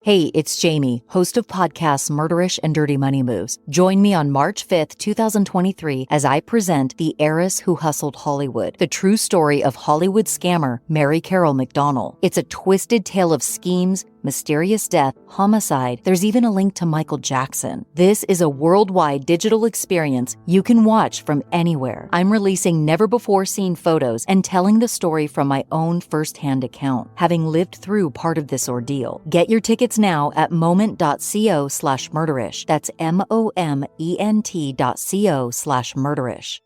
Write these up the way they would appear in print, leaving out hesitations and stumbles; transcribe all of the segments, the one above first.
Hey, it's Jamie, host of podcasts Murderish and Dirty Money Moves. Join me on March 5th, 2023, as I present The Heiress Who Hustled Hollywood, the true story of Hollywood scammer Mary Carol McDonnell. It's a twisted tale of schemes, mysterious death, homicide. There's even a link to Michael Jackson. This is a worldwide digital experience you can watch from anywhere. I'm releasing never-before-seen photos and telling the story from my own first-hand account, having lived through part of this ordeal. Get your tickets now at moment.co/murderish. That's moment.co/murderish.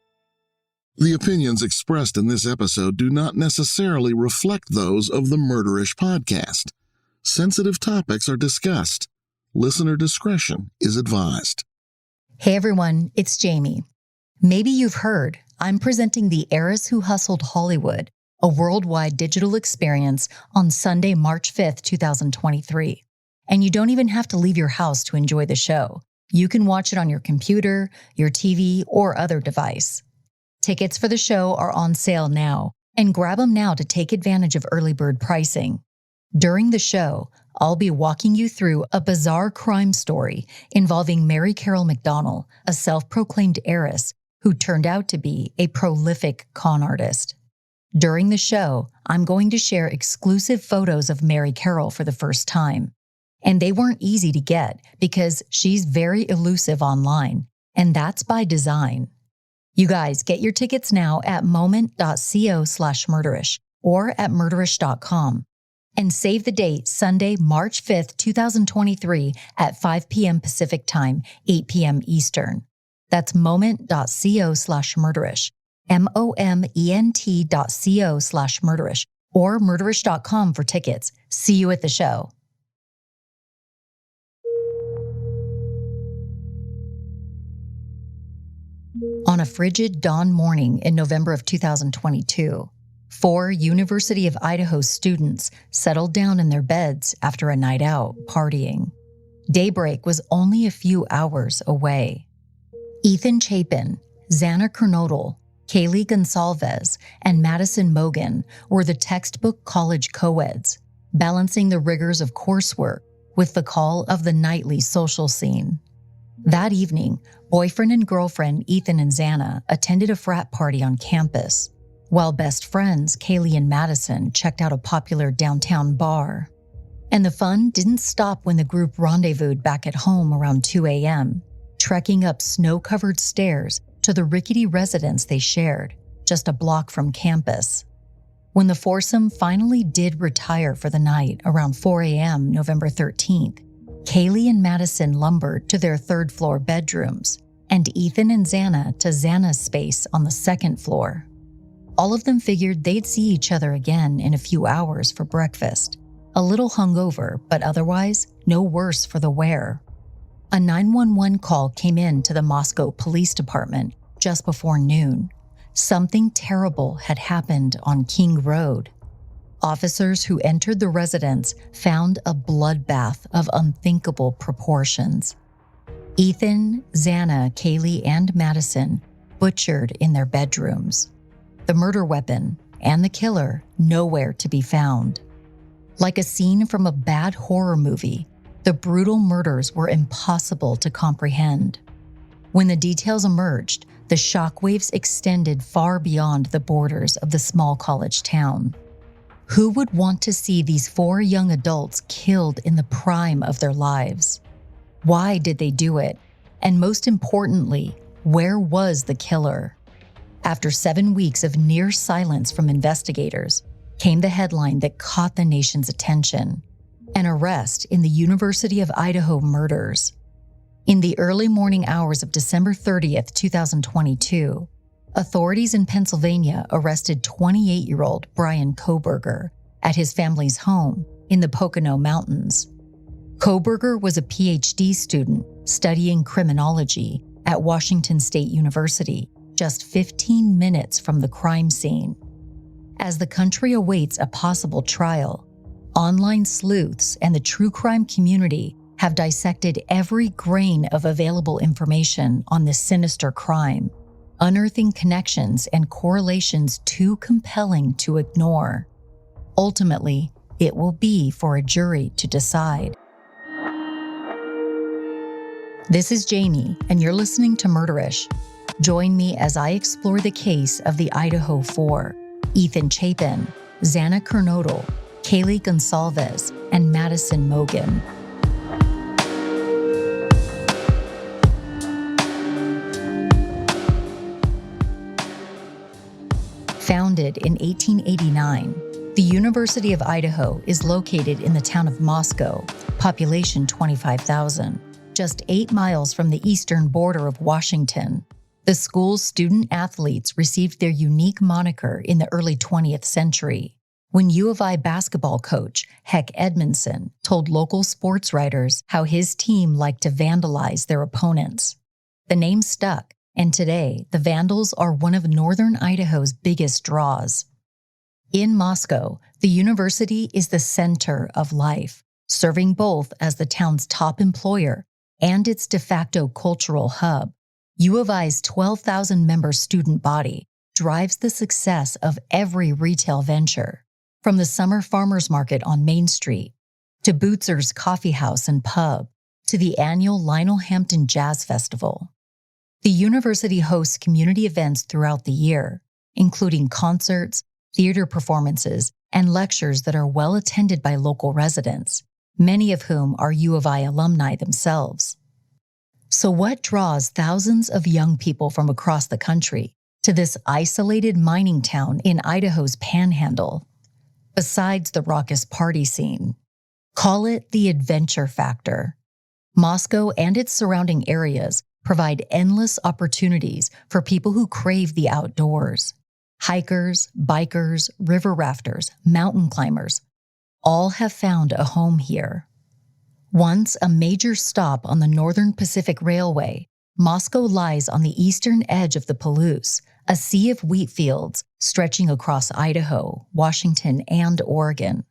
The opinions expressed in this episode do not necessarily reflect those of the Murderish podcast. Sensitive topics are discussed. Listener discretion is advised. Hey everyone, it's Jamie. Maybe you've heard, I'm presenting The Heiress Who Hustled Hollywood, a worldwide digital experience on Sunday, March 5th, 2023. And you don't even have to leave your house to enjoy the show. You can watch it on your computer, your TV, or other device. Tickets for the show are on sale now, and grab them now to take advantage of early bird pricing. During the show, I'll be walking you through a bizarre crime story involving Mary Carol McDonnell, a self-proclaimed heiress who turned out to be a prolific con artist. During the show, I'm going to share exclusive photos of Mary Carol for the first time. And they weren't easy to get because she's very elusive online, and that's by design. You guys, get your tickets now at moment.co/murderish or at murderish.com. And save the date, Sunday, March 5th, 2023 at 5 p.m. Pacific Time, 8 p.m. Eastern. That's moment.co/murderish, moment.co/murderish, or murderish.com for tickets. See you at the show. On a frigid dawn morning in November of 2022, 4 University of Idaho students settled down in their beds after a night out partying. Daybreak was only a few hours away. Ethan Chapin, Xana Kernodle, Kaylee Gonsalves, and Madison Mogan were the textbook college co-eds, balancing the rigors of coursework with the call of the nightly social scene. That evening, boyfriend and girlfriend Ethan and Xana attended a frat party on campus, while best friends Kaylee and Madison checked out a popular downtown bar. And the fun didn't stop when the group rendezvoused back at home around 2 a.m., trekking up snow-covered stairs to the rickety residence they shared, just a block from campus. When the foursome finally did retire for the night around 4 a.m. November 13th, Kaylee and Madison lumbered to their third-floor bedrooms, and Ethan and Xana to Xana's space on the second floor. All of them figured they'd see each other again in a few hours for breakfast. A little hungover, but otherwise no worse for the wear. A 911 call came in to the Moscow Police Department just before noon. Something terrible had happened on King Road. Officers who entered the residence found a bloodbath of unthinkable proportions. Ethan, Xana, Kaylee, and Madison butchered in their bedrooms. The murder weapon and the killer nowhere to be found. Like a scene from a bad horror movie, the brutal murders were impossible to comprehend. When the details emerged, the shockwaves extended far beyond the borders of the small college town. Who would want to see these 4 young adults killed in the prime of their lives? Why did they do it? And most importantly, where was the killer? After 7 weeks of near silence from investigators, came the headline that caught the nation's attention: an arrest in the University of Idaho murders. In the early morning hours of December 30th, 2022, authorities in Pennsylvania arrested 28-year-old Brian Kohberger at his family's home in the Pocono Mountains. Kohberger was a PhD student studying criminology at Washington State University, just 15 minutes from the crime scene. As the country awaits a possible trial, online sleuths and the true crime community have dissected every grain of available information on this sinister crime, unearthing connections and correlations too compelling to ignore. Ultimately, it will be for a jury to decide. This is Jamie, and you're listening to Murderish. Join me as I explore the case of the Idaho Four: Ethan Chapin, Xana Kernodle, Kaylee Gonsalves, and Madison Mogen. Founded in 1889, the University of Idaho is located in the town of Moscow, population 25,000, just 8 miles from the eastern border of Washington. The school's student-athletes received their unique moniker in the early 20th century, when U of I basketball coach Heck Edmondson told local sports writers how his team liked to vandalize their opponents. The name stuck, and today the Vandals are one of northern Idaho's biggest draws. In Moscow, the university is the center of life, serving both as the town's top employer and its de facto cultural hub. U of I's 12,000-member student body drives the success of every retail venture, from the summer farmers market on Main Street, to Bootzer's Coffee House and Pub, to the annual Lionel Hampton Jazz Festival. The university hosts community events throughout the year, including concerts, theater performances, and lectures that are well attended by local residents, many of whom are U of I alumni themselves. So what draws thousands of young people from across the country to this isolated mining town in Idaho's Panhandle? Besides the raucous party scene, call it the adventure factor. Moscow and its surrounding areas provide endless opportunities for people who crave the outdoors. Hikers, bikers, river rafters, mountain climbers, all have found a home here. Once a major stop on the Northern Pacific Railway, Moscow lies on the eastern edge of the Palouse, a sea of wheat fields stretching across Idaho, Washington, and Oregon.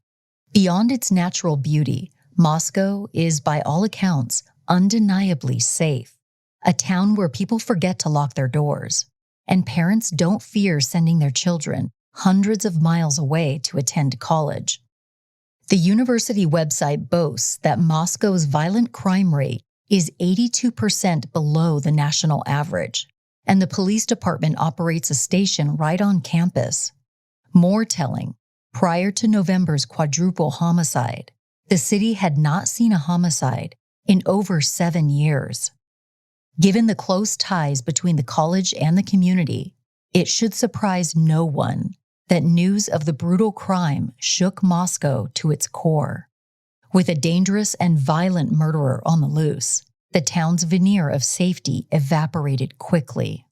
Beyond its natural beauty, Moscow is, by all accounts, undeniably safe. A town where people forget to lock their doors, and parents don't fear sending their children hundreds of miles away to attend college. The university website boasts that Moscow's violent crime rate is 82% below the national average, and the police department operates a station right on campus. More telling, prior to November's quadruple homicide, the city had not seen a homicide in over 7 years. Given the close ties between the college and the community, it should surprise no one that news of the brutal crime shook Moscow to its core. With a dangerous and violent murderer on the loose, the town's veneer of safety evaporated quickly.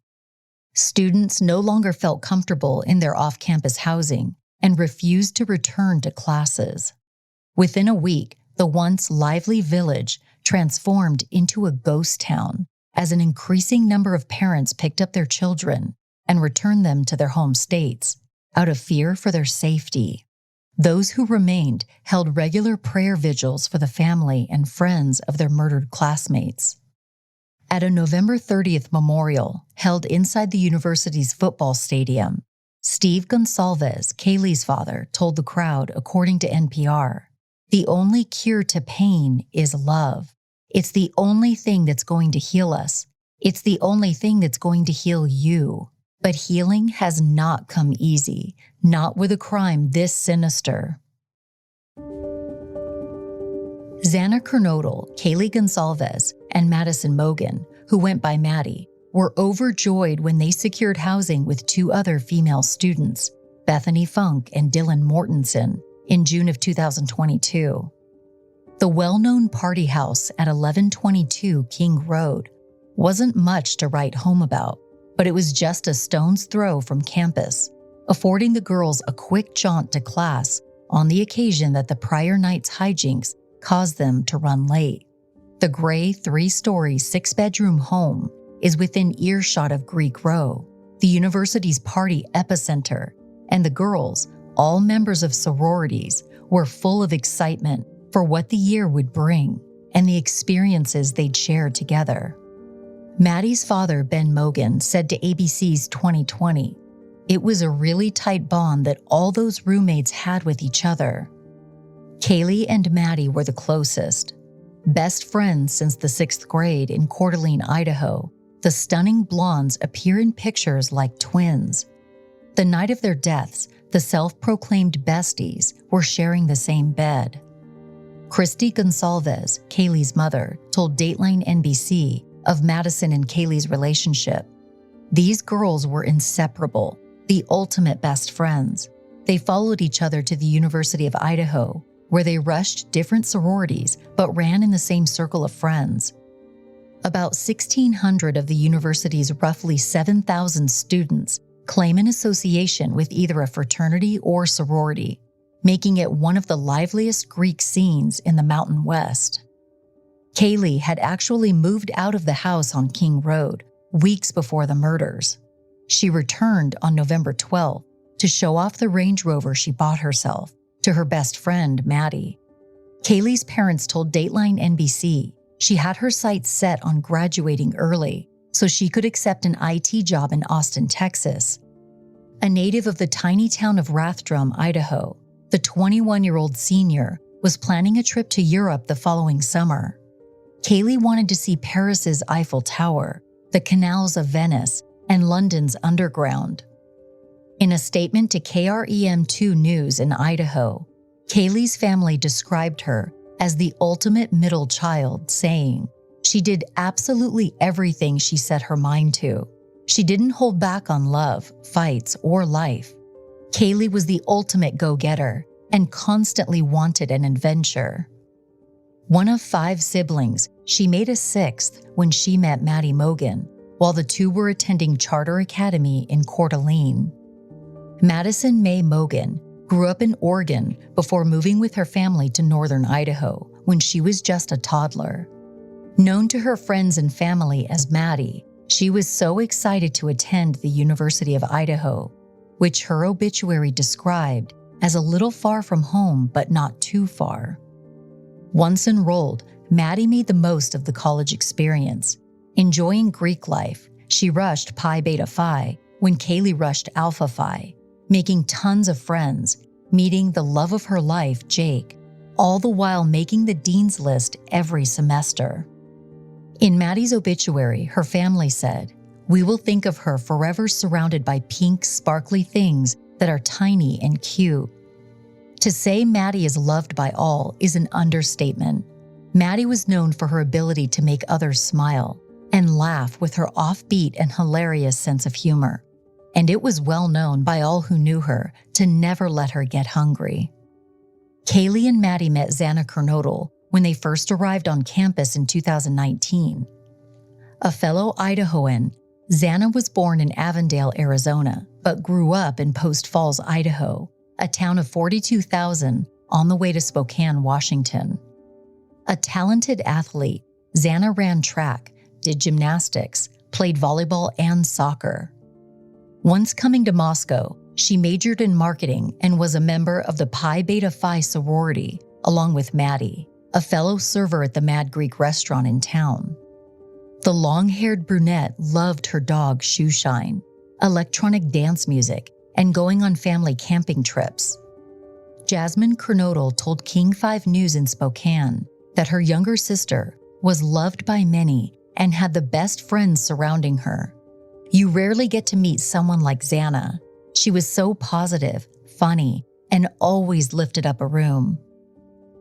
Students no longer felt comfortable in their off-campus housing and refused to return to classes. Within a week, the once lively village transformed into a ghost town, as an increasing number of parents picked up their children and returned them to their home states out of fear for their safety. Those who remained held regular prayer vigils for the family and friends of their murdered classmates. At a November 30th memorial held inside the university's football stadium, Steve Gonsalves, Kaylee's father, told the crowd, according to NPR, "The only cure to pain is love. It's the only thing that's going to heal us. It's the only thing that's going to heal you. But healing has not come easy, not with a crime this sinister." Xana Kernodle, Kaylee Gonsalves, and Madison Mogen, who went by Maddie, were overjoyed when they secured housing with 2 other female students, Bethany Funk and Dylan Mortensen, in June of 2022. The well-known party house at 1122 King Road wasn't much to write home about, but it was just a stone's throw from campus, affording the girls a quick jaunt to class on the occasion that the prior night's hijinks caused them to run late. The gray 3-story 6-bedroom home is within earshot of Greek Row, the university's party epicenter, and the girls, all members of sororities, were full of excitement for what the year would bring and the experiences they'd shared together. Maddie's father, Ben Mogen, said to ABC's 2020, "It was a really tight bond that all those roommates had with each other. Kaylee and Maddie were the closest. Best friends since the 6th grade in Coeur d'Alene, Idaho, the stunning blondes appear in pictures like twins. The night of their deaths, the self-proclaimed besties were sharing the same bed. Christy Gonsalves, Kaylee's mother, told Dateline NBC of Madison and Kaylee's relationship. These girls were inseparable, the ultimate best friends. They followed each other to the University of Idaho, where they rushed different sororities but ran in the same circle of friends. About 1,600 of the university's roughly 7,000 students claim an association with either a fraternity or sorority, making it one of the liveliest Greek scenes in the Mountain West. Kaylee had actually moved out of the house on King Road weeks before the murders. She returned on November 12th to show off the Range Rover she bought herself to her best friend, Maddie. Kaylee's parents told Dateline NBC she had her sights set on graduating early so she could accept an IT job in Austin, Texas. A native of the tiny town of Rathdrum, Idaho, the 21-year-old senior was planning a trip to Europe the following summer. Kaylee wanted to see Paris's Eiffel Tower, the canals of Venice, and London's Underground. In a statement to KREM2 News in Idaho, Kaylee's family described her as the ultimate middle child, saying, "She did absolutely everything she set her mind to. She didn't hold back on love, fights, or life. Kaylee was the ultimate go-getter and constantly wanted an adventure." One of 5 siblings, she made a 6th when she met Maddie Mogan, while the two were attending Charter Academy in Coeur d'Alene. Madison Mae Mogan grew up in Oregon before moving with her family to northern Idaho when she was just a toddler. Known to her friends and family as Maddie, she was so excited to attend the University of Idaho, which her obituary described as a little far from home but not too far. Once enrolled, Maddie made the most of the college experience. Enjoying Greek life, she rushed Pi Beta Phi when Kaylee rushed Alpha Phi, making tons of friends, meeting the love of her life, Jake, all the while making the dean's list every semester. In Maddie's obituary, her family said, "We will think of her forever surrounded by pink, sparkly things that are tiny and cute." To say Maddie is loved by all is an understatement. Maddie was known for her ability to make others smile and laugh with her offbeat and hilarious sense of humor. And it was well known by all who knew her to never let her get hungry. Kaylee and Maddie met Xana Kernodle when they first arrived on campus in 2019. A fellow Idahoan, Xana was born in Avondale, Arizona, but grew up in Post Falls, Idaho, a town of 42,000 on the way to Spokane, Washington. A talented athlete, Xana ran track, did gymnastics, played volleyball and soccer. Once coming to Moscow, she majored in marketing and was a member of the Pi Beta Phi sorority, along with Maddie, a fellow server at the Mad Greek restaurant in town. The long-haired brunette loved her dog Shoeshine, electronic dance music, and going on family camping trips. Jasmine Kernodle told King 5 News in Spokane that her younger sister was loved by many and had the best friends surrounding her. "You rarely get to meet someone like Xana. She was so positive, funny, and always lifted up a room.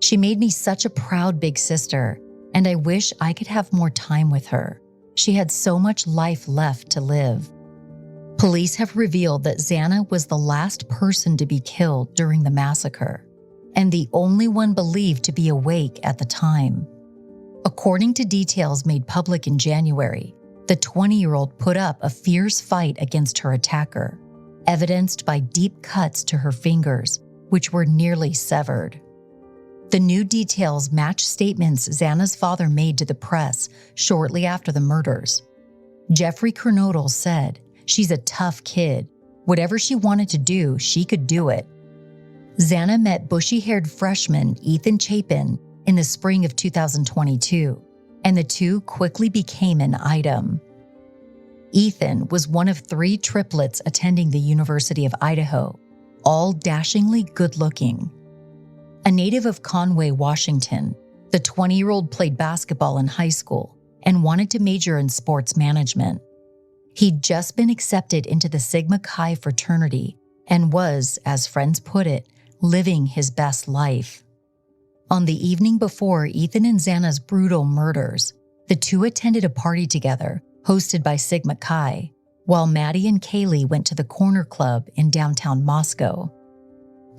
She made me such a proud big sister, and I wish I could have more time with her. She had so much life left to live." Police have revealed that Xana was the last person to be killed during the massacre, and the only one believed to be awake at the time. According to details made public in January, the 20-year-old put up a fierce fight against her attacker, evidenced by deep cuts to her fingers, which were nearly severed. The new details match statements Xana's father made to the press shortly after the murders. Jeffrey Kernodle said, "She's a tough kid. Whatever she wanted to do, she could do it." Xana met bushy-haired freshman Ethan Chapin in the spring of 2022, and the two quickly became an item. Ethan was one of 3 triplets attending the University of Idaho, all dashingly good-looking. A native of Conway, Washington, The 20-year-old played basketball in high school and wanted to major in sports management. He'd just been accepted into the Sigma Chi fraternity and was, as friends put it, living his best life. On the evening before Ethan and Xana's brutal murders, the two attended a party together hosted by Sigma Chi, while Maddie and Kaylee went to the Corner Club in downtown Moscow.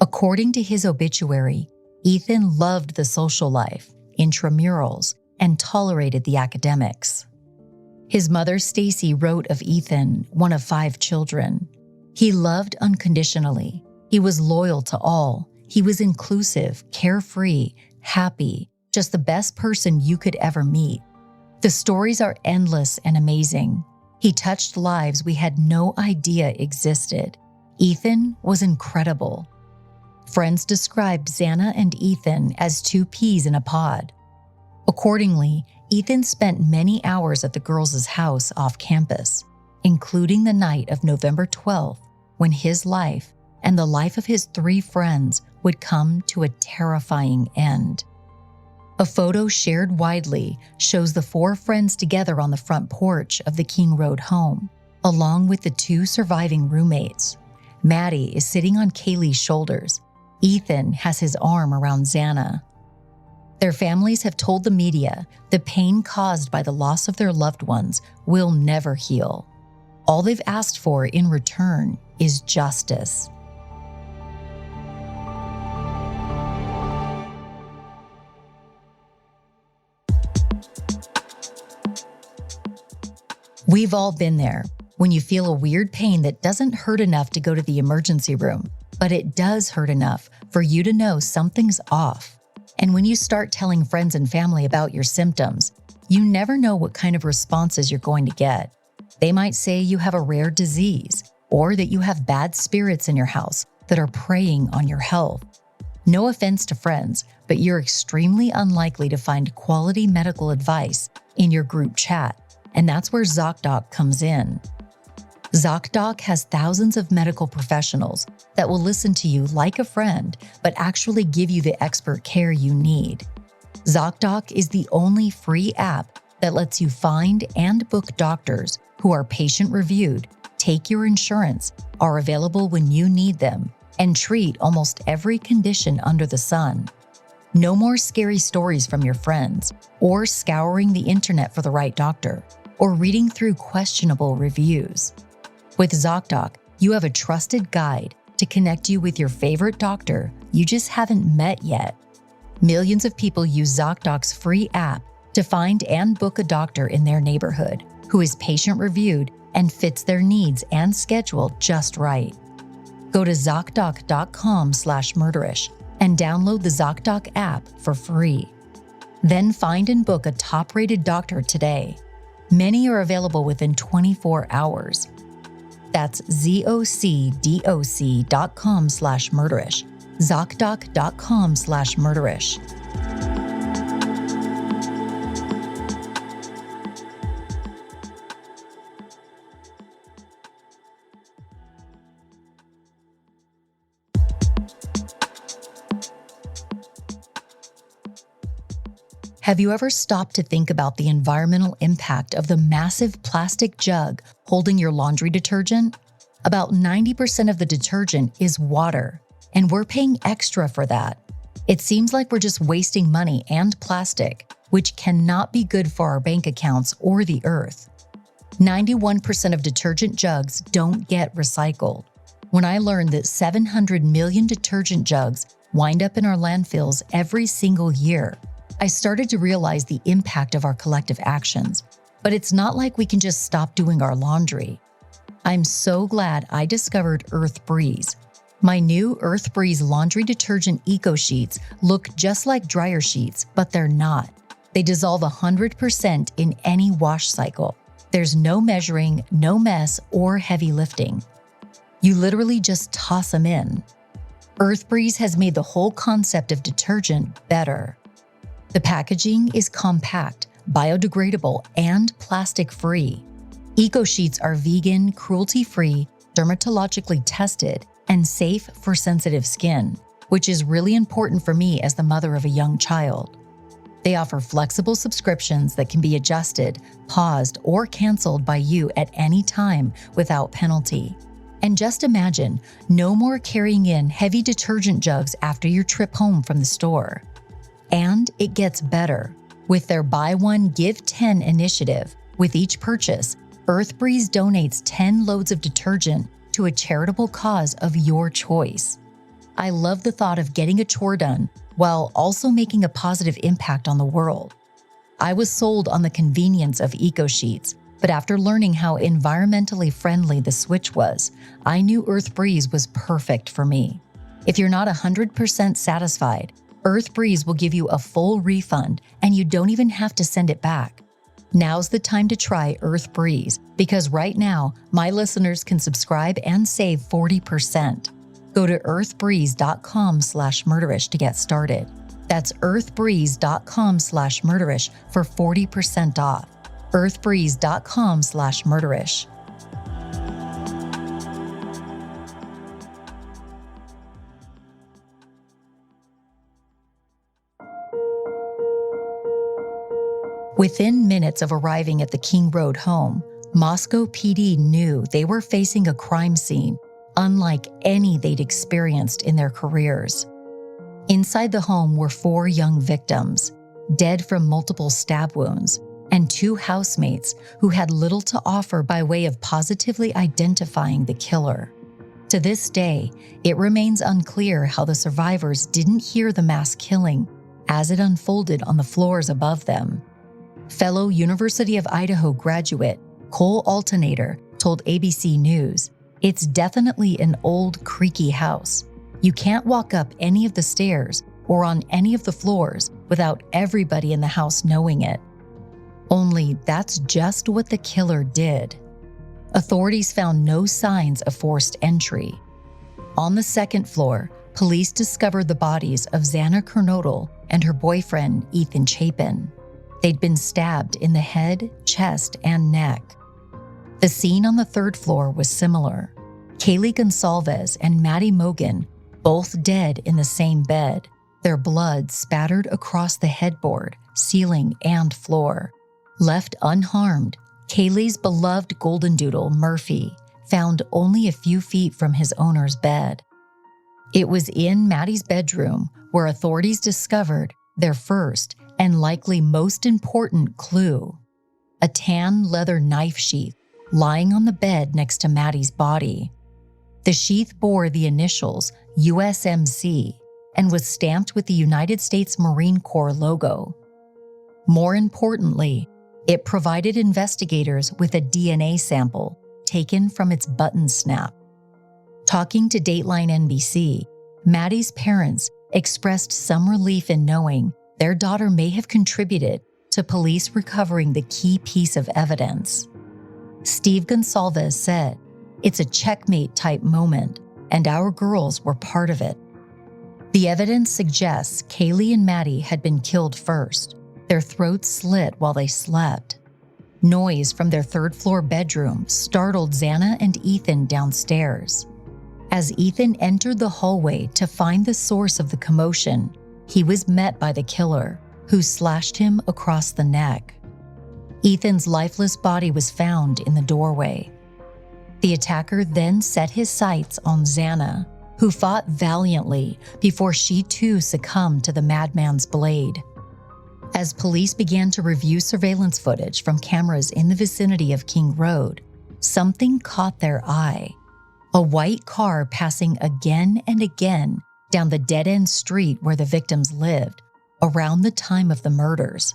According to his obituary, Ethan loved the social life, intramurals, and tolerated the academics. His mother, Stacy, wrote of Ethan, one of 5 children. He loved unconditionally. He was loyal to all. He was inclusive, carefree, happy, just the best person you could ever meet. The stories are endless and amazing. He touched lives we had no idea existed. Ethan was incredible. Friends described Xana and Ethan as 2 peas in a pod. Accordingly, Ethan spent many hours at the girls' house off campus, including the night of November 12th, when his life and the life of his 3 friends would come to a terrifying end. A photo shared widely shows the 4 friends together on the front porch of the King Road home, along with the 2 surviving roommates. Maddie is sitting on Kaylee's shoulders. Ethan has his arm around Xana. Their families have told the media the pain caused by the loss of their loved ones will never heal. All they've asked for in return is justice. We've all been there, when you feel a weird pain that doesn't hurt enough to go to the emergency room, but it does hurt enough for you to know something's off. And when you start telling friends and family about your symptoms, you never know what kind of responses you're going to get. They might say you have a rare disease, or that you have bad spirits in your house that are preying on your health. No offense to friends, but you're extremely unlikely to find quality medical advice in your group chat, and that's where Zocdoc comes in. Zocdoc has thousands of medical professionals that will listen to you like a friend, but actually give you the expert care you need. Zocdoc is the only free app that lets you find and book doctors who are patient-reviewed, take your insurance, are available when you need them, and treat almost every condition under the sun. No more scary stories from your friends, or scouring the internet for the right doctor, or reading through questionable reviews. With Zocdoc, you have a trusted guide to connect you with your favorite doctor you just haven't met yet. Millions of people use Zocdoc's free app to find and book a doctor in their neighborhood who is patient-reviewed and fits their needs and schedule just right. Go to Zocdoc.com/murderish and download the Zocdoc app for free. Then find and book a top-rated doctor today. Many are available within 24 hours. That's Zocdoc.com/murderish. Zocdoc.com/murderish. Have you ever stopped to think about the environmental impact of the massive plastic jug holding your laundry detergent? About 90% of the detergent is water, and we're paying extra for that. It seems like we're just wasting money and plastic, which cannot be good for our bank accounts or the earth. 91% of detergent jugs don't get recycled. When I learned that 700 million detergent jugs wind up in our landfills every single year, I started to realize the impact of our collective actions. But it's not like we can just stop doing our laundry. I'm so glad I discovered Earth Breeze. My new Earth Breeze laundry detergent eco sheets look just like dryer sheets, but they're not. They dissolve 100% in any wash cycle. There's no measuring, no mess, or heavy lifting. You literally just toss them in. Earth Breeze has made the whole concept of detergent better. The packaging is compact, biodegradable, and plastic-free. Eco sheets are vegan, cruelty-free, dermatologically tested, and safe for sensitive skin, which is really important for me as the mother of a young child. They offer flexible subscriptions that can be adjusted, paused, or canceled by you at any time without penalty. And just imagine, no more carrying in heavy detergent jugs after your trip home from the store. And it gets better. With their Buy One, Give 10 initiative, with each purchase, EarthBreeze donates 10 loads of detergent to a charitable cause of your choice. I love the thought of getting a chore done while also making a positive impact on the world. I was sold on the convenience of EcoSheets, but after learning how environmentally friendly the switch was, I knew EarthBreeze was perfect for me. If you're not 100% satisfied, EarthBreeze will give you a full refund and you don't even have to send it back. Now's the time to try EarthBreeze because right now, my listeners can subscribe and save 40%. Go to earthbreeze.com/murderish to get started. That's earthbreeze.com/murderish for 40% off. earthbreeze.com/murderish. Within minutes of arriving at the King Road home, Moscow PD knew they were facing a crime scene unlike any they'd experienced in their careers. Inside the home were 4 young victims, dead from multiple stab wounds, and 2 housemates who had little to offer by way of positively identifying the killer. To this day, it remains unclear how the survivors didn't hear the mass killing as it unfolded on the floors above them. Fellow University of Idaho graduate Cole Alternator told ABC News, "It's definitely an old, creaky house. You can't walk up any of the stairs or on any of the floors without everybody in the house knowing it." Only that's just what the killer did. Authorities found no signs of forced entry. On the 2nd floor, police discovered the bodies of Xana Kernodle and her boyfriend, Ethan Chapin. They'd been stabbed in the head, chest, and neck. The scene on the 3rd floor was similar. Kaylee Gonsalves and Maddie Mogan, both dead in the same bed, their blood spattered across the headboard, ceiling, and floor. Left unharmed, Kaylee's beloved golden doodle, Murphy, found only a few feet from his owner's bed. It was in Maddie's bedroom where authorities discovered their first and likely most important clue: a tan leather knife sheath lying on the bed next to Maddie's body. The sheath bore the initials USMC and was stamped with the United States Marine Corps logo. More importantly, it provided investigators with a DNA sample taken from its button snap. Talking to Dateline NBC, Maddie's parents expressed some relief in knowing their daughter may have contributed to police recovering the key piece of evidence. Steve Gonsalves said, "It's a checkmate-type moment, and our girls were part of it." The evidence suggests Kaylee and Maddie had been killed first, their throats slit while they slept. Noise from their 3rd-floor bedroom startled Xana and Ethan downstairs. As Ethan entered the hallway to find the source of the commotion, he was met by the killer, who slashed him across the neck. Ethan's lifeless body was found in the doorway. The attacker then set his sights on Xana, who fought valiantly before she too succumbed to the madman's blade. As police began to review surveillance footage from cameras in the vicinity of King Road, something caught their eye: a white car passing again and again down the dead-end street where the victims lived around the time of the murders.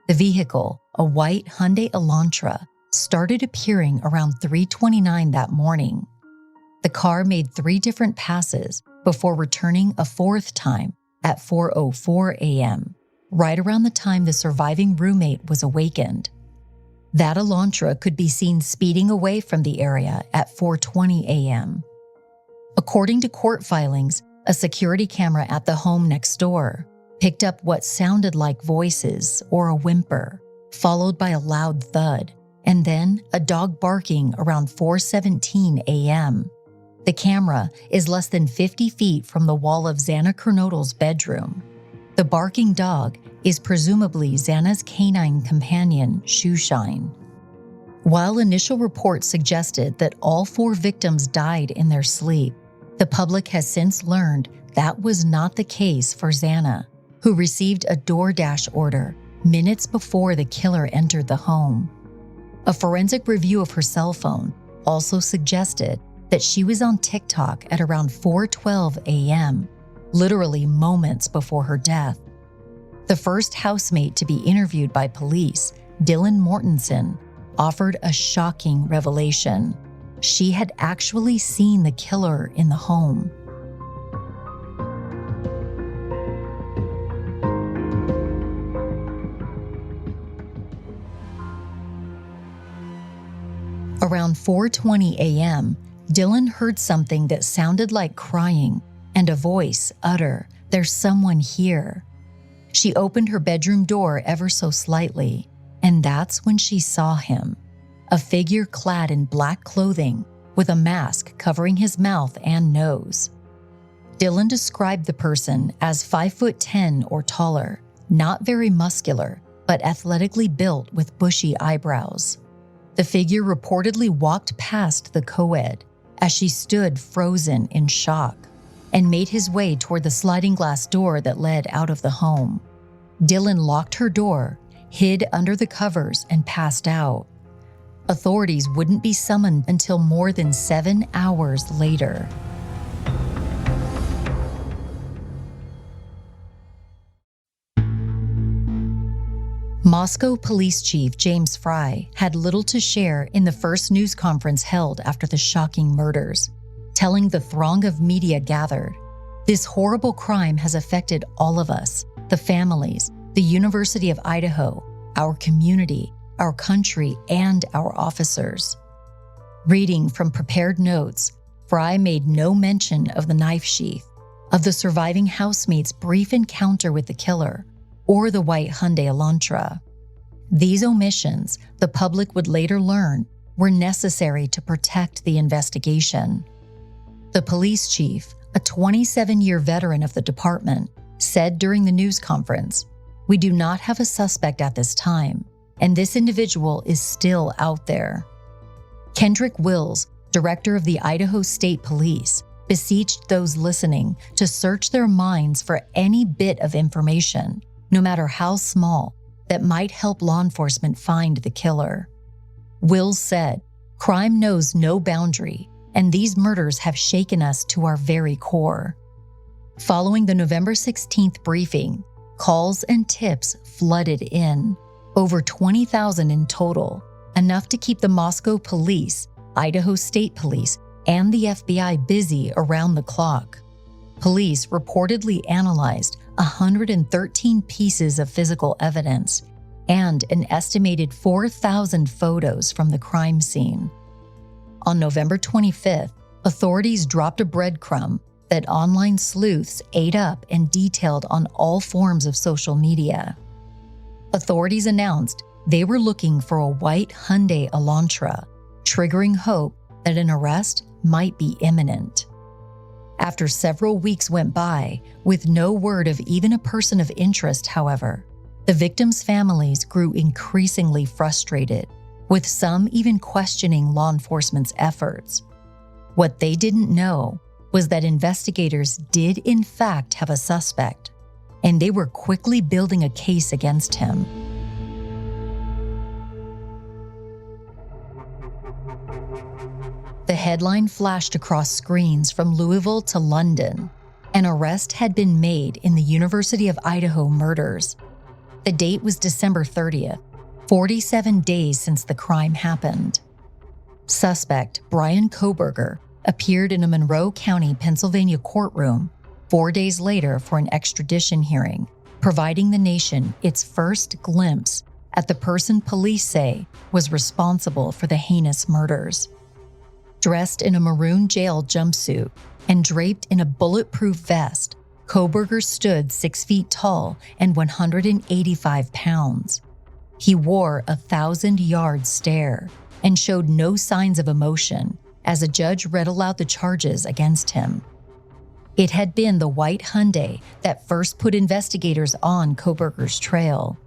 The vehicle, a white Hyundai Elantra, started appearing around 3:29 that morning. The car made 3 different passes before returning a 4th time at 4:04 a.m., right around the time the surviving roommate was awakened. That Elantra could be seen speeding away from the area at 4:20 a.m. According to court filings, a security camera at the home next door picked up what sounded like voices or a whimper, followed by a loud thud, and then a dog barking around 4:17 a.m. The camera is less than 50 feet from the wall of Xana Kernodle's bedroom. The barking dog is presumably Xana's canine companion, Shoeshine. While initial reports suggested that all 4 victims died in their sleep, the public has since learned that was not the case for Xana, who received a DoorDash order minutes before the killer entered the home. A forensic review of her cell phone also suggested that she was on TikTok at around 4:12 a.m., literally moments before her death. The first housemate to be interviewed by police, Dylan Mortensen, offered a shocking revelation. She had actually seen the killer in the home. Around 4:20 a.m., Dylan heard something that sounded like crying and a voice utter, "There's someone here." She opened her bedroom door ever so slightly, and that's when she saw him, a figure clad in black clothing with a mask covering his mouth and nose. Dylan described the person as 5'10" or taller, not very muscular, but athletically built with bushy eyebrows. The figure reportedly walked past the co-ed as she stood frozen in shock and made his way toward the sliding glass door that led out of the home. Dylan locked her door, hid under the covers, and passed out. Authorities wouldn't be summoned until more than 7 hours later. Moscow Police Chief James Fry had little to share in the first news conference held after the shocking murders, telling the throng of media gathered, "This horrible crime has affected all of us, the families, the University of Idaho, our community, our country, and our officers." Reading from prepared notes, Fry made no mention of the knife sheath, of the surviving housemate's brief encounter with the killer, or the white Hyundai Elantra. These omissions, the public would later learn, were necessary to protect the investigation. The police chief, a 27-year veteran of the department, said during the news conference, "We do not have a suspect at this time, and this individual is still out there." Kendrick Wills, director of the Idaho State Police, beseeched those listening to search their minds for any bit of information, no matter how small, that might help law enforcement find the killer. Wills said, "Crime knows no boundary, and these murders have shaken us to our very core." Following the November 16th briefing, calls and tips flooded in, over 20,000 in total, enough to keep the Moscow Police, Idaho State Police, and the FBI busy around the clock. Police reportedly analyzed 113 pieces of physical evidence and an estimated 4,000 photos from the crime scene. On November 25th, authorities dropped a breadcrumb that online sleuths ate up and detailed on all forms of social media. Authorities announced they were looking for a white Hyundai Elantra, triggering hope that an arrest might be imminent. After several weeks went by, with no word of even a person of interest, however, the victims' families grew increasingly frustrated, with some even questioning law enforcement's efforts. What they didn't know was that investigators did in fact have a suspect, and they were quickly building a case against him. The headline flashed across screens from Louisville to London. An arrest had been made in the University of Idaho murders. The date was December 30th, 47 days since the crime happened. Suspect Brian Kohberger appeared in a Monroe County, Pennsylvania courtroom 4 days later for an extradition hearing, providing the nation its first glimpse at the person police say was responsible for the heinous murders. Dressed in a maroon jail jumpsuit and draped in a bulletproof vest, Kohberger stood 6 feet tall and 185 pounds. He wore a 1,000-yard stare and showed no signs of emotion as a judge read aloud the charges against him. It had been the white Hyundai that first put investigators on Kohberger's trail.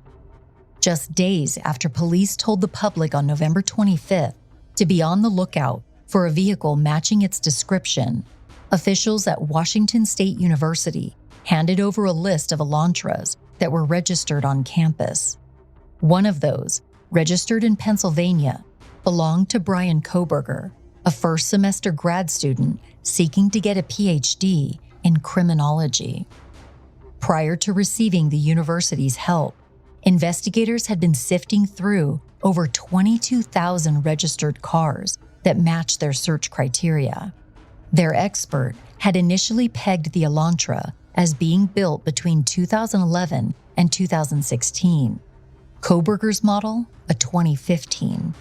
Just days after police told the public on November 25th to be on the lookout for a vehicle matching its description, officials at Washington State University handed over a list of Elantras that were registered on campus. One of those, registered in Pennsylvania, belonged to Brian Kohberger, a first-semester grad student seeking to get a PhD in criminology. Prior to receiving the university's help, investigators had been sifting through over 22,000 registered cars that matched their search criteria. Their expert had initially pegged the Elantra as being built between 2011 and 2016. Kohberger's model, a 2015.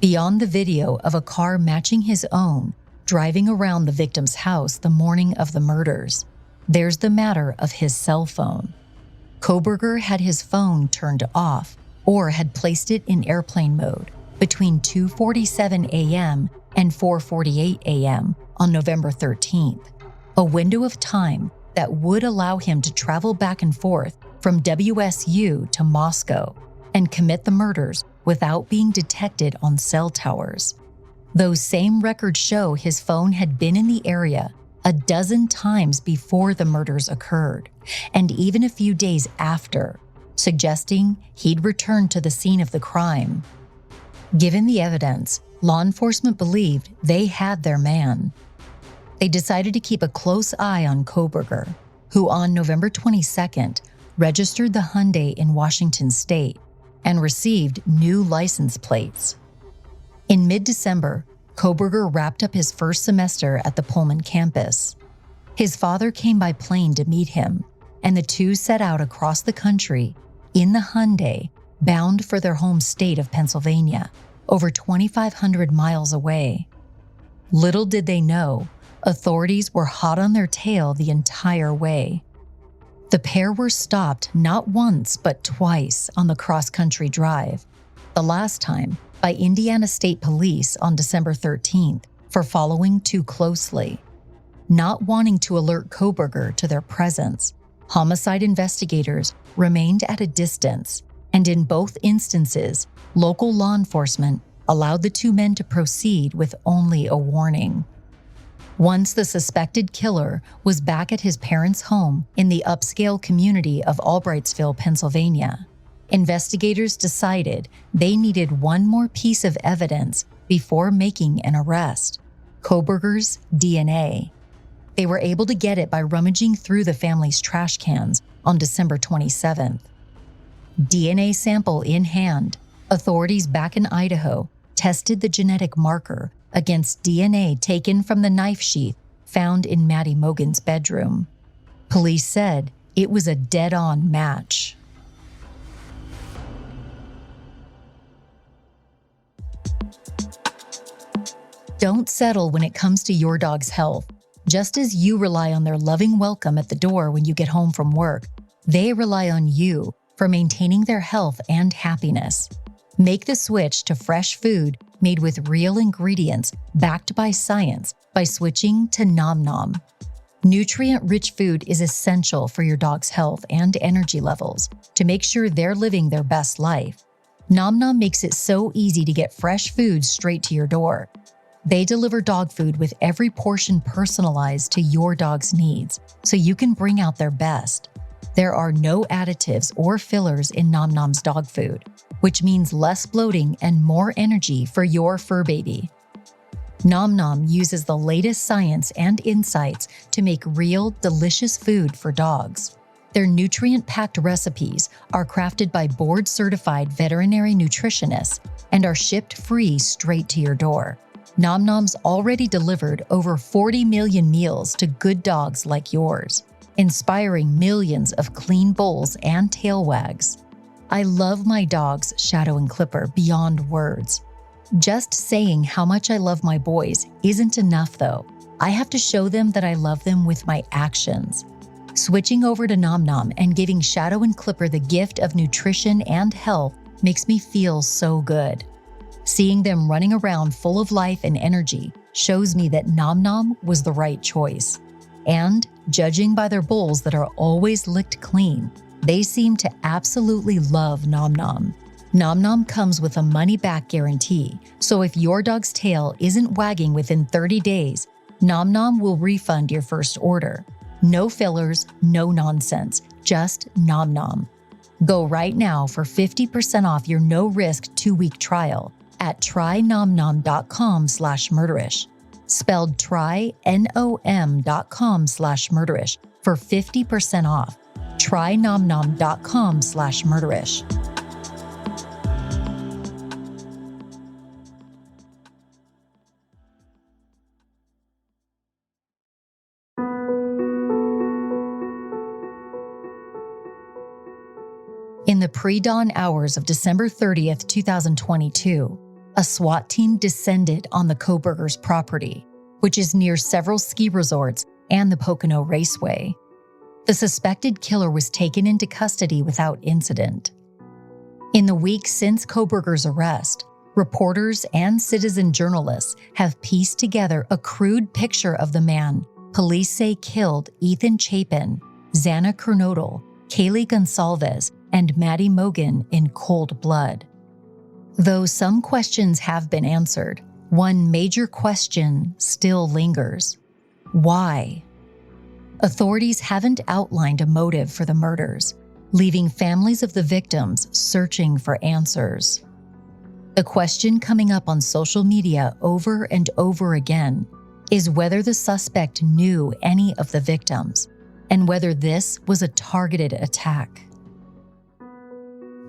Beyond the video of a car matching his own driving around the victim's house the morning of the murders, there's the matter of his cell phone. Kohberger had his phone turned off or had placed it in airplane mode between 2:47 a.m. and 4:48 a.m. on November 13th, a window of time that would allow him to travel back and forth from WSU to Moscow and commit the murders without being detected on cell towers. Those same records show his phone had been in the area a dozen times before the murders occurred, and even a few days after, suggesting he'd returned to the scene of the crime. Given the evidence, law enforcement believed they had their man. They decided to keep a close eye on Kohberger, who on November 22nd registered the Hyundai in Washington State and received new license plates. In mid-December, Kohberger wrapped up his first semester at the Pullman campus. His father came by plane to meet him, and the two set out across the country in the Hyundai, bound for their home state of Pennsylvania, over 2,500 miles away. Little did they know, authorities were hot on their tail the entire way. The pair were stopped not once but twice on the cross-country drive, the last time by Indiana State Police on December 13th for following too closely. Not wanting to alert Kohberger to their presence, homicide investigators remained at a distance, and in both instances, local law enforcement allowed the two men to proceed with only a warning. Once the suspected killer was back at his parents' home in the upscale community of Albrightsville, Pennsylvania, investigators decided they needed one more piece of evidence before making an arrest: Kohberger's DNA. They were able to get it by rummaging through the family's trash cans on December 27th. DNA sample in hand, authorities back in Idaho tested the genetic marker against DNA taken from the knife sheath found in Maddie Mogan's bedroom. Police said it was a dead-on match. Don't settle when it comes to your dog's health. Just as you rely on their loving welcome at the door when you get home from work, they rely on you for maintaining their health and happiness. Make the switch to fresh food made with real ingredients backed by science by switching to Nom Nom. Nutrient-rich food is essential for your dog's health and energy levels to make sure they're living their best life. Nom Nom makes it so easy to get fresh food straight to your door. They deliver dog food with every portion personalized to your dog's needs, so you can bring out their best. There are no additives or fillers in Nom Nom's dog food, which means less bloating and more energy for your fur baby. Nom Nom uses the latest science and insights to make real, delicious food for dogs. Their nutrient-packed recipes are crafted by board-certified veterinary nutritionists and are shipped free straight to your door. Nom Nom's already delivered over 40 million meals to good dogs like yours, inspiring millions of clean bowls and tail wags. I love my dogs, Shadow and Clipper, beyond words. Just saying how much I love my boys isn't enough, though. I have to show them that I love them with my actions. Switching over to Nom Nom and giving Shadow and Clipper the gift of nutrition and health makes me feel so good. Seeing them running around full of life and energy shows me that Nom Nom was the right choice. And, judging by their bowls that are always licked clean, they seem to absolutely love Nom Nom. Nom Nom comes with a money-back guarantee, so if your dog's tail isn't wagging within 30 days, Nom Nom will refund your first order. No fillers, no nonsense, just Nom Nom. Go right now for 50% off your no-risk 2-week trial at trynomnom.com/murderish. Spelled trynom.com/murderish for 50% off. trynomnom.com/murderish. In the pre-dawn hours of December 30th, 2022, a SWAT team descended on the Kohbergers' property, which is near several ski resorts and the Pocono Raceway. The suspected killer was taken into custody without incident. In the week since Kohberger's arrest, reporters and citizen journalists have pieced together a crude picture of the man police say killed Ethan Chapin, Xana Kernodle, Kaylee Gonsalves, and Maddie Mogan in cold blood. Though some questions have been answered, one major question still lingers. Why? Authorities haven't outlined a motive for the murders, leaving families of the victims searching for answers. The question coming up on social media over and over again is whether the suspect knew any of the victims and whether this was a targeted attack.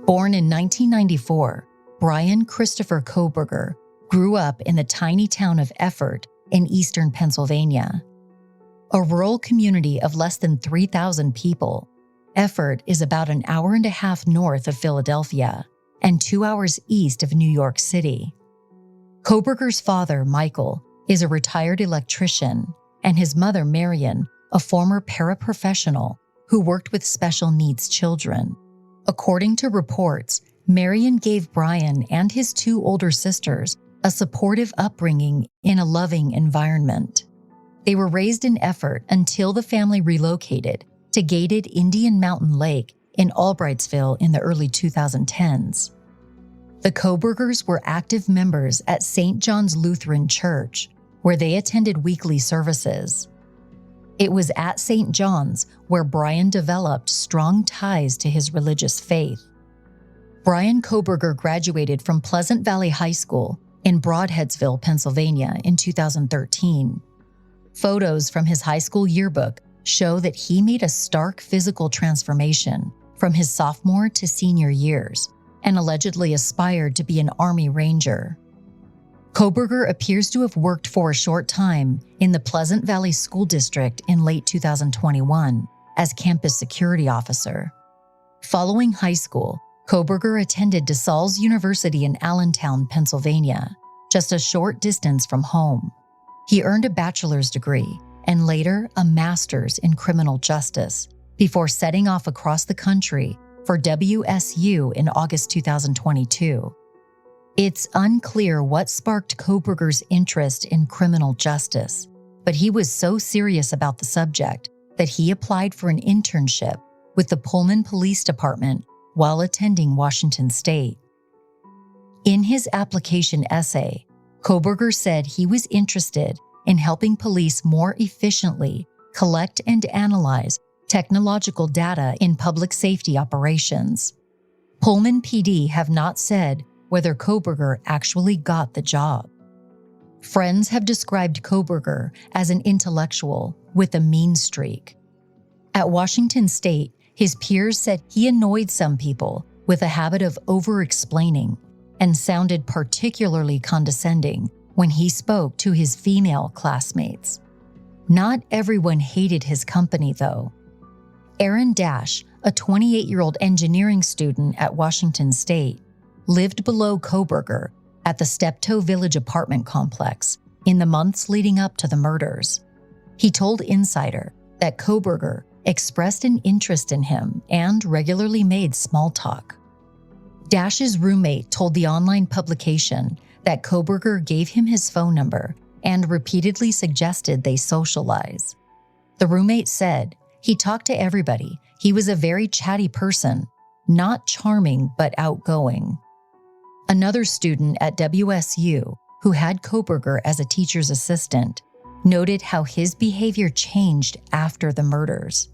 Born in 1994, Brian Christopher Kohberger grew up in the tiny town of Effort in eastern Pennsylvania. A rural community of less than 3,000 people, Effort is about an hour and a half north of Philadelphia and 2 hours east of New York City. Kohberger's father, Michael, is a retired electrician, and his mother, Marion, a former paraprofessional who worked with special needs children. According to reports, Marion gave Brian and his 2 older sisters a supportive upbringing in a loving environment. They were raised in Effort until the family relocated to gated Indian Mountain Lake in Albrightsville in the early 2010s. The Kohbergers were active members at St. John's Lutheran Church, where they attended weekly services. It was at St. John's where Brian developed strong ties to his religious faith. Brian Kohberger graduated from Pleasant Valley High School in Broadheadsville, Pennsylvania in 2013. Photos from his high school yearbook show that he made a stark physical transformation from his sophomore to senior years and allegedly aspired to be an Army Ranger. Kohberger appears to have worked for a short time in the Pleasant Valley School District in late 2021 as campus security officer. Following high school, Kohberger attended DeSales University in Allentown, Pennsylvania, just a short distance from home. He earned a bachelor's degree and later a master's in criminal justice before setting off across the country for WSU in August 2022. It's unclear what sparked Kohberger's interest in criminal justice, but he was so serious about the subject that he applied for an internship with the Pullman Police Department while attending Washington State. In his application essay, Kohberger said he was interested in helping police more efficiently collect and analyze technological data in public safety operations. Pullman PD have not said whether Kohberger actually got the job. Friends have described Kohberger as an intellectual with a mean streak. At Washington State, his peers said he annoyed some people with a habit of over-explaining and sounded particularly condescending when he spoke to his female classmates. Not everyone hated his company, though. Aaron Dash, a 28-year-old engineering student at Washington State, lived below Kohberger at the Steptoe Village apartment complex in the months leading up to the murders. He told Insider that Kohberger expressed an interest in him and regularly made small talk. Dash's roommate told the online publication that Kohberger gave him his phone number and repeatedly suggested they socialize. The roommate said, "He talked to everybody. He was a very chatty person, not charming but outgoing." Another student at WSU, who had Kohberger as a teacher's assistant, noted how his behavior changed after the murders.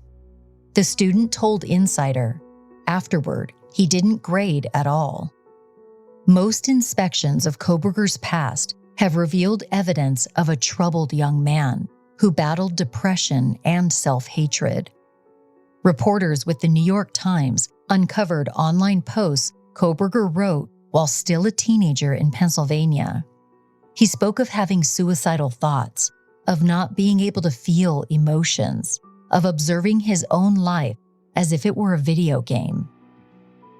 The student told Insider, afterward, he didn't grade at all. Most inspections of Kohberger's past have revealed evidence of a troubled young man who battled depression and self-hatred. Reporters with the New York Times uncovered online posts Kohberger wrote while still a teenager in Pennsylvania. He spoke of having suicidal thoughts, of not being able to feel emotions, of observing his own life as if it were a video game.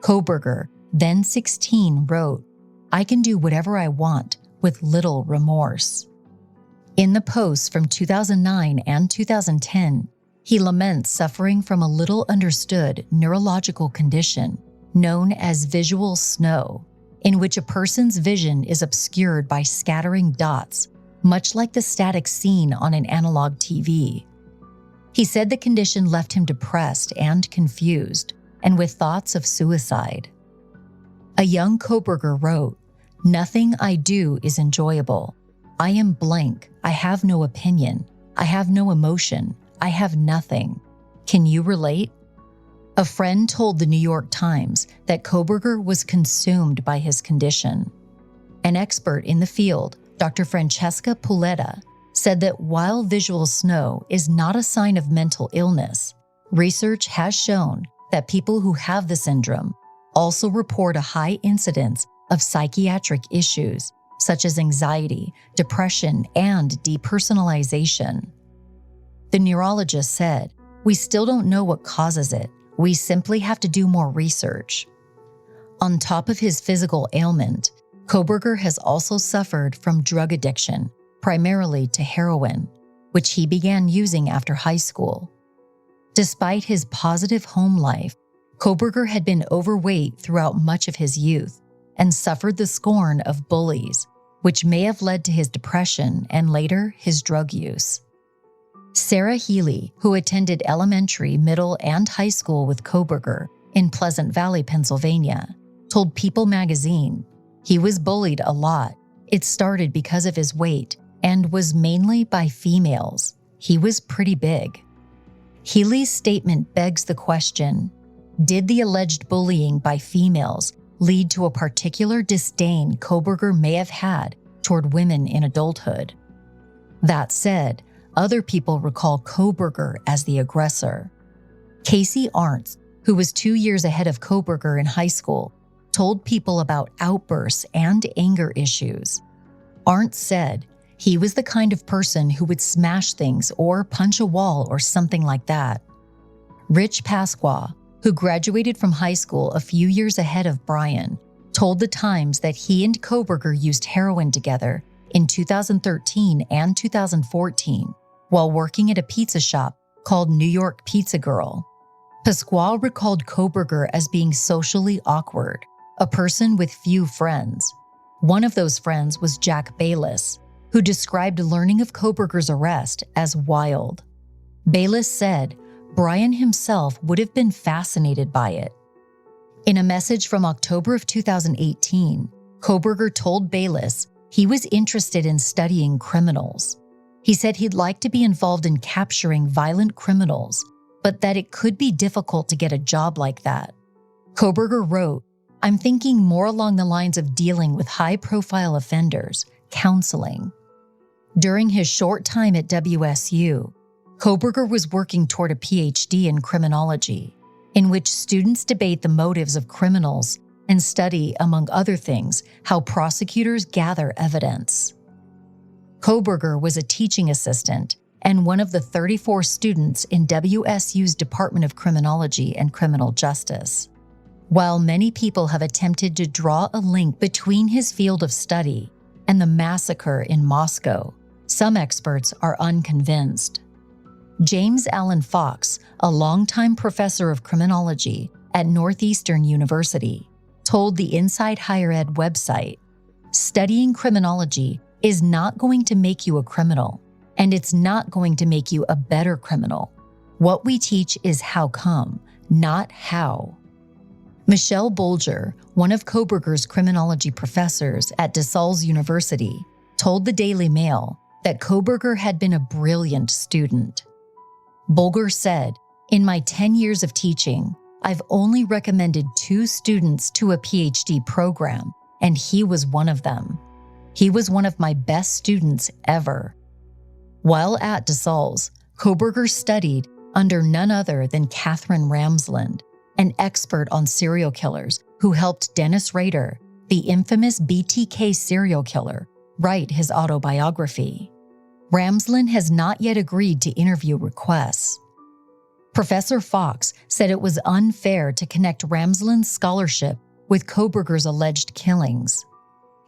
Kohberger, then 16, wrote, "I can do whatever I want with little remorse." In the posts from 2009 and 2010, he laments suffering from a little understood neurological condition known as visual snow, in which a person's vision is obscured by scattering dots, much like the static seen on an analog TV. He said the condition left him depressed and confused, and with thoughts of suicide. A young Kohberger wrote, "Nothing I do is enjoyable. I am blank. I have no opinion. I have no emotion. I have nothing. Can you relate?" A friend told the New York Times that Kohberger was consumed by his condition. An expert in the field, Dr. Francesca Puletta, said that while visual snow is not a sign of mental illness, research has shown that people who have the syndrome also report a high incidence of psychiatric issues such as anxiety, depression, and depersonalization. The neurologist said, "We still don't know what causes it. We simply have to do more research." On top of his physical ailment, Kohberger has also suffered from drug addiction, primarily to heroin, which he began using after high school. Despite his positive home life, Kohberger had been overweight throughout much of his youth and suffered the scorn of bullies, which may have led to his depression and later his drug use. Sarah Healy, who attended elementary, middle, and high school with Kohberger in Pleasant Valley, Pennsylvania, told People magazine, "He was bullied a lot. It started because of his weight and was mainly by females. He was pretty big." Healy's statement begs the question, did the alleged bullying by females lead to a particular disdain Kohberger may have had toward women in adulthood? That said, other people recall Kohberger as the aggressor. Casey Arntz, who was 2 years ahead of Kohberger in high school, told People about outbursts and anger issues. Arntz said he was the kind of person who would smash things or punch a wall or something like that. Rich Pasqua, who graduated from high school a few years ahead of Brian, told the Times that he and Kohberger used heroin together in 2013 and 2014 while working at a pizza shop called New York Pizza Girl. Pasqua recalled Kohberger as being socially awkward, a person with few friends. One of those friends was Jack Bayless, who described learning of Kohberger's arrest as wild. Bayless said Brian himself would have been fascinated by it. In a message from October of 2018, Kohberger told Bayless he was interested in studying criminals. He said he'd like to be involved in capturing violent criminals, but that it could be difficult to get a job like that. Kohberger wrote, "I'm thinking more along the lines of dealing with high-profile offenders, counseling." During his short time at WSU, Kohberger was working toward a PhD in criminology, in which students debate the motives of criminals and study, among other things, how prosecutors gather evidence. Kohberger was a teaching assistant and one of the 34 students in WSU's Department of Criminology and Criminal Justice. While many people have attempted to draw a link between his field of study and the massacre in Moscow, some experts are unconvinced. James Allen Fox, a longtime professor of criminology at Northeastern University, told the Inside Higher Ed website, "Studying criminology is not going to make you a criminal, and it's not going to make you a better criminal. What we teach is how come, not how. Michelle Bolger, one of Kohberger's criminology professors at DeSales University, told the Daily Mail that Kohberger had been a brilliant student. Bolger said, "In my 10 years of teaching, I've only recommended 2 students to a PhD program, and he was one of them. He was one of my best students ever." While at DeSales, Kohberger studied under none other than Catherine Ramsland, an expert on serial killers who helped Dennis Rader, the infamous BTK serial killer, write his autobiography. Ramsland has not yet agreed to interview requests. Professor Fox said it was unfair to connect Ramsland's scholarship with Kohberger's alleged killings.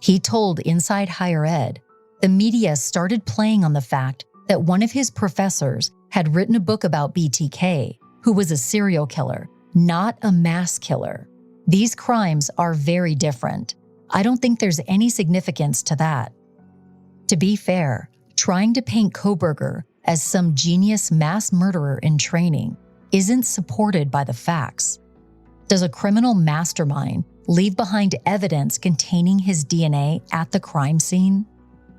He told Inside Higher Ed, the media started playing on the fact that one of his professors had written a book about BTK, who was a serial killer, not a mass killer. These crimes are very different. I don't think there's any significance to that. To be fair, trying to paint Kohberger as some genius mass murderer in training isn't supported by the facts. Does a criminal mastermind leave behind evidence containing his DNA at the crime scene?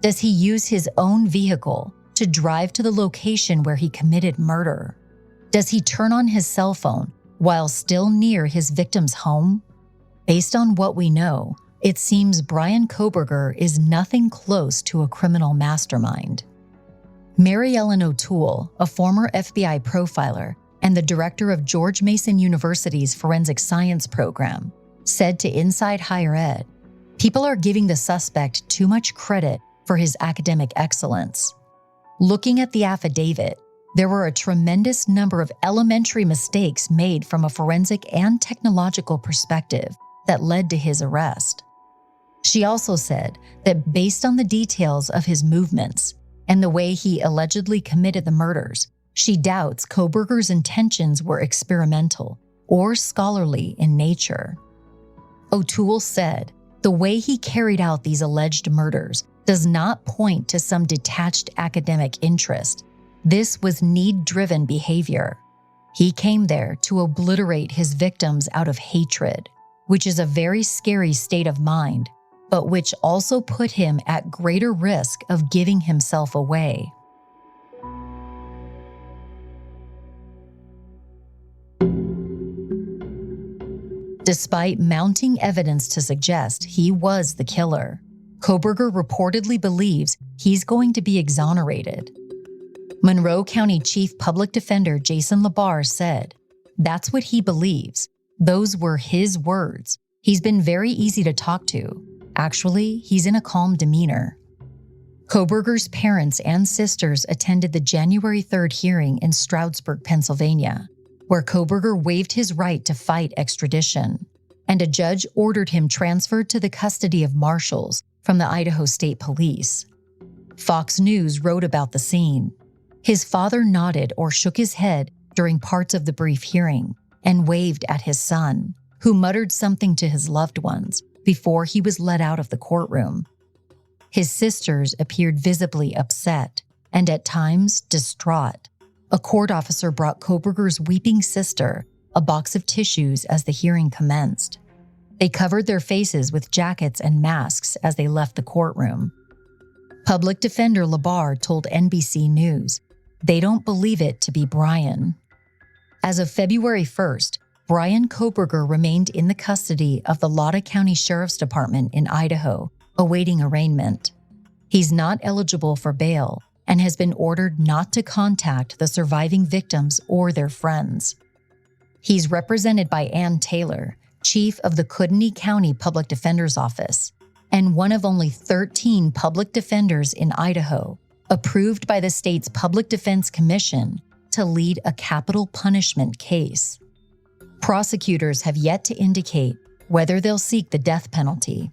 Does he use his own vehicle to drive to the location where he committed murder? Does he turn on his cell phone while still near his victim's home? Based on what we know, it seems Brian Kohberger is nothing close to a criminal mastermind. Mary Ellen O'Toole, a former FBI profiler and the director of George Mason University's Forensic Science program, said to Inside Higher Ed, "People are giving the suspect too much credit for his academic excellence. Looking at the affidavit, there were a tremendous number of elementary mistakes made from a forensic and technological perspective that led to his arrest." She also said that based on the details of his movements and the way he allegedly committed the murders, she doubts Kohberger's intentions were experimental or scholarly in nature. O'Toole said, "The way he carried out these alleged murders does not point to some detached academic interest. This was need-driven behavior. He came there to obliterate his victims out of hatred, which is a very scary state of mind, but which also put him at greater risk of giving himself away." Despite mounting evidence to suggest he was the killer, Kohberger reportedly believes he's going to be exonerated. Monroe County Chief Public Defender Jason LaBarre said, "That's what he believes. Those were his words. He's been very easy to talk to. Actually, he's in a calm demeanor." Kohberger's parents and sisters attended the January 3rd hearing in Stroudsburg, Pennsylvania, where Kohberger waived his right to fight extradition, and a judge ordered him transferred to the custody of marshals from the Idaho State Police. Fox News wrote about the scene. His father nodded or shook his head during parts of the brief hearing and waved at his son, who muttered something to his loved ones before he was let out of the courtroom. His sisters appeared visibly upset and at times distraught. A court officer brought Kohberger's weeping sister a box of tissues as the hearing commenced. They covered their faces with jackets and masks as they left the courtroom. Public Defender LaBarre told NBC News, "They don't believe it to be Brian." As of February 1st, Brian Kohberger remained in the custody of the Lotta County Sheriff's Department in Idaho, awaiting arraignment. He's not eligible for bail and has been ordered not to contact the surviving victims or their friends. He's represented by Ann Taylor, chief of the Kootenai County Public Defender's Office, and one of only 13 public defenders in Idaho approved by the state's Public Defense Commission to lead a capital punishment case. Prosecutors have yet to indicate whether they'll seek the death penalty.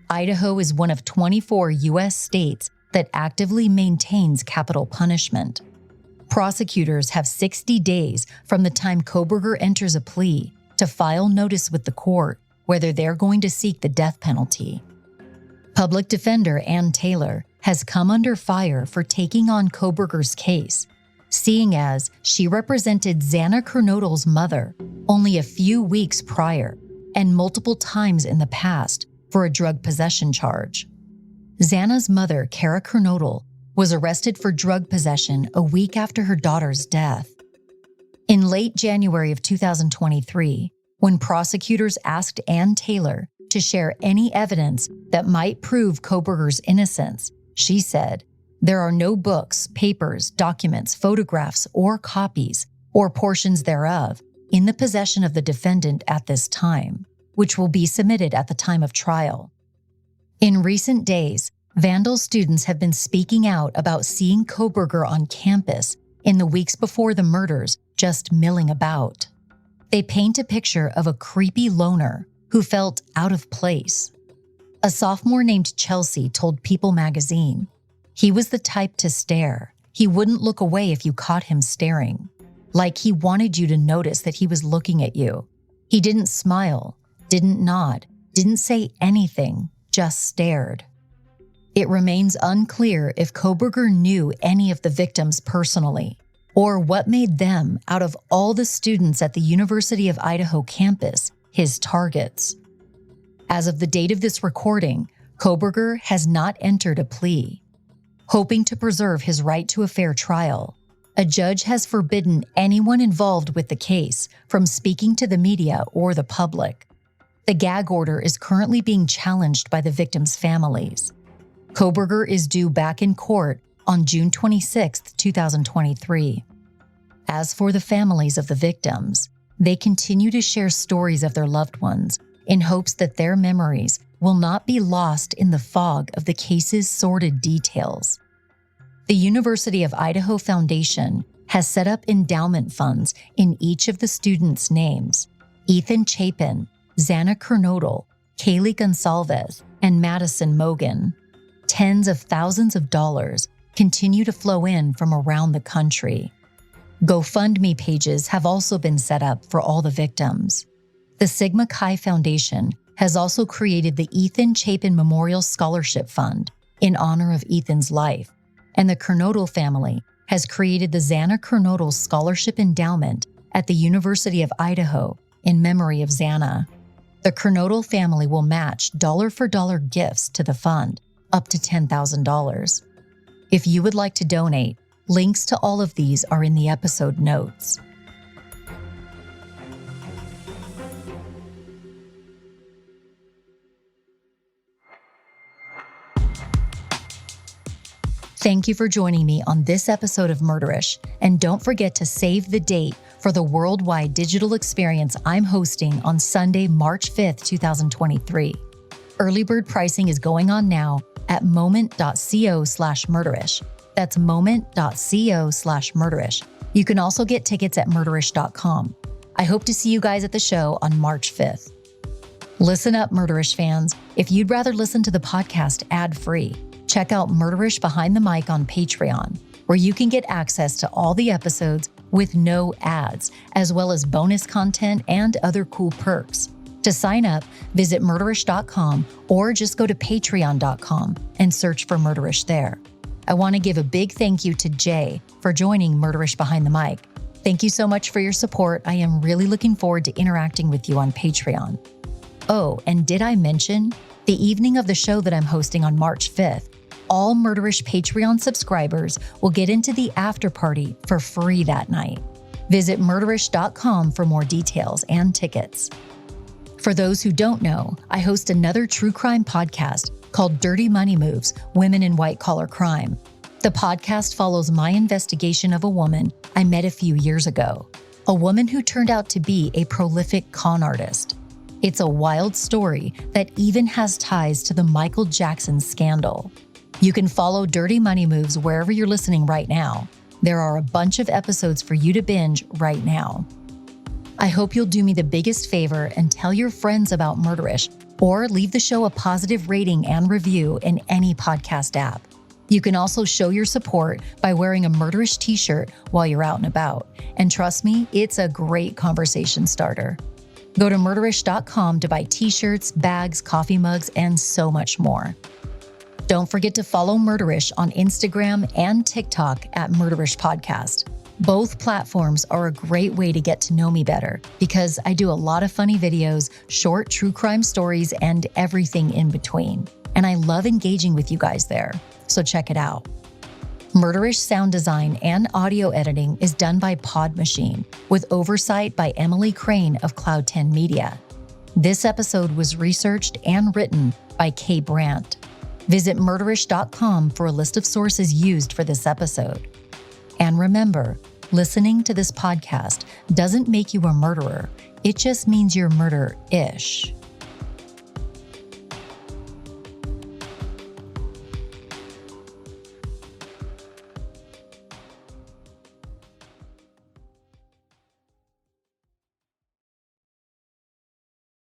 Idaho is one of 24 U.S. states that actively maintains capital punishment. Prosecutors have 60 days from the time Kohberger enters a plea to file notice with the court whether they're going to seek the death penalty. Public Defender Ann Taylor has come under fire for taking on Kohberger's case, seeing as she represented Xana Kernodle's mother only a few weeks prior and multiple times in the past for a drug possession charge. Xana's mother, Kara Kernodle, was arrested for drug possession a week after her daughter's death. In late January of 2023, when prosecutors asked Ann Taylor to share any evidence that might prove Kohberger's innocence, she said, "There are no books, papers, documents, photographs, or copies, or portions thereof, in the possession of the defendant at this time, which will be submitted at the time of trial." In recent days, Vandal students have been speaking out about seeing Kohberger on campus in the weeks before the murders, just milling about. They paint a picture of a creepy loner who felt out of place. A sophomore named Chelsea told People magazine, "He was the type to stare. He wouldn't look away if you caught him staring. Like he wanted you to notice that he was looking at you. He didn't smile, didn't nod, didn't say anything, just stared." It remains unclear if Kohberger knew any of the victims personally, or what made them, out of all the students at the University of Idaho campus, his targets. As of the date of this recording, Kohberger has not entered a plea. Hoping to preserve his right to a fair trial, a judge has forbidden anyone involved with the case from speaking to the media or the public. The gag order is currently being challenged by the victims' families. Kohberger is due back in court on June 26, 2023. As for the families of the victims, they continue to share stories of their loved ones in hopes that their memories will not be lost in the fog of the case's sordid details. The University of Idaho Foundation has set up endowment funds in each of the students' names: Ethan Chapin, Xana Kernodle, Kaylee Gonsalves, and Madison Mogan. Tens of thousands of dollars continue to flow in from around the country. GoFundMe pages have also been set up for all the victims. The Sigma Chi Foundation has also created the Ethan Chapin Memorial Scholarship Fund in honor of Ethan's life, and the Kernodle family has created the Xana Kernodle Scholarship Endowment at the University of Idaho in memory of Xana. The Kernodle family will match dollar-for-dollar gifts to the fund, up to $10,000. If you would like to donate, links to all of these are in the episode notes. Thank you for joining me on this episode of Murderish, and don't forget to save the date for the worldwide digital experience I'm hosting on Sunday, March 5th, 2023. Early bird pricing is going on now at moment.co/murderish. That's moment.co/murderish. You can also get tickets at murderish.com. I hope to see you guys at the show on March 5th. Listen up, Murderish fans. If you'd rather listen to the podcast ad-free, check out Murderish Behind the Mic on Patreon, where you can get access to all the episodes with no ads, as well as bonus content and other cool perks. To sign up, visit murderish.com or just go to patreon.com and search for Murderish there. I want to give a big thank you to Jay for joining Murderish Behind the Mic. Thank you so much for your support. I am really looking forward to interacting with you on Patreon. Oh, and did I mention, the evening of the show that I'm hosting on March 5th, all Murderish Patreon subscribers will get into the after party for free that night. Visit murderish.com for more details and tickets. For those who don't know, I host another true crime podcast called Dirty Money Moves: Women in White Collar Crime. The podcast follows my investigation of a woman I met a few years ago, a woman who turned out to be a prolific con artist. It's a wild story that even has ties to the Michael Jackson scandal. You can follow Dirty Money Moves wherever you're listening right now. There are a bunch of episodes for you to binge right now. I hope you'll do me the biggest favor and tell your friends about Murderish, or leave the show a positive rating and review in any podcast app. You can also show your support by wearing a Murderish t-shirt while you're out and about. And trust me, it's a great conversation starter. Go to murderish.com to buy t-shirts, bags, coffee mugs, and so much more. Don't forget to follow Murderish on Instagram and TikTok at Murderish Podcast. Both platforms are a great way to get to know me better because I do a lot of funny videos, short true crime stories, and everything in between. And I love engaging with you guys there, so check it out. Murderish sound design and audio editing is done by Podmachine, with oversight by Emily Crain of Cloud10 Media. This episode was researched and written by K.Brant. Visit murderish.com for a list of sources used for this episode. And remember, listening to this podcast doesn't make you a murderer. It just means you're murder-ish.